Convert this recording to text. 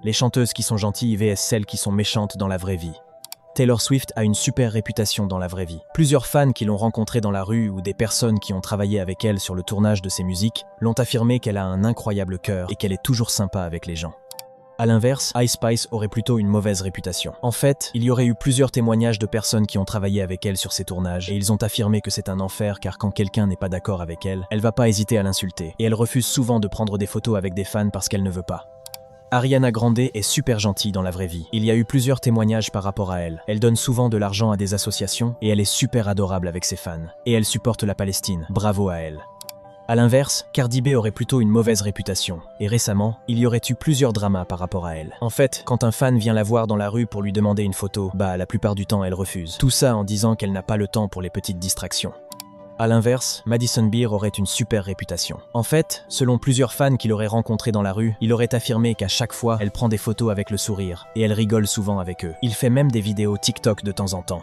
Les chanteuses qui sont gentilles vs celles qui sont méchantes dans la vraie vie. Taylor Swift a une super réputation dans la vraie vie. Plusieurs fans qui l'ont rencontrée dans la rue ou des personnes qui ont travaillé avec elle sur le tournage de ses musiques l'ont affirmé qu'elle a un incroyable cœur et qu'elle est toujours sympa avec les gens. A l'inverse, Ice Spice aurait plutôt une mauvaise réputation. En fait, il y aurait eu plusieurs témoignages de personnes qui ont travaillé avec elle sur ses tournages et ils ont affirmé que c'est un enfer car quand quelqu'un n'est pas d'accord avec elle, elle va pas hésiter à l'insulter et elle refuse souvent de prendre des photos avec des fans parce qu'elle ne veut pas. Ariana Grande est super gentille dans la vraie vie. Il y a eu plusieurs témoignages par rapport à elle. Elle donne souvent de l'argent à des associations et elle est super adorable avec ses fans. Et elle supporte la Palestine. Bravo à elle. A l'inverse, Cardi B aurait plutôt une mauvaise réputation. Et récemment, il y aurait eu plusieurs dramas par rapport à elle. En fait, quand un fan vient la voir dans la rue pour lui demander une photo, la plupart du temps elle refuse. Tout ça en disant qu'elle n'a pas le temps pour les petites distractions. A l'inverse, Madison Beer aurait une super réputation. En fait, selon plusieurs fans qu'il aurait rencontrés dans la rue, il aurait affirmé qu'à chaque fois, elle prend des photos avec le sourire, et elle rigole souvent avec eux. Il fait même des vidéos TikTok de temps en temps.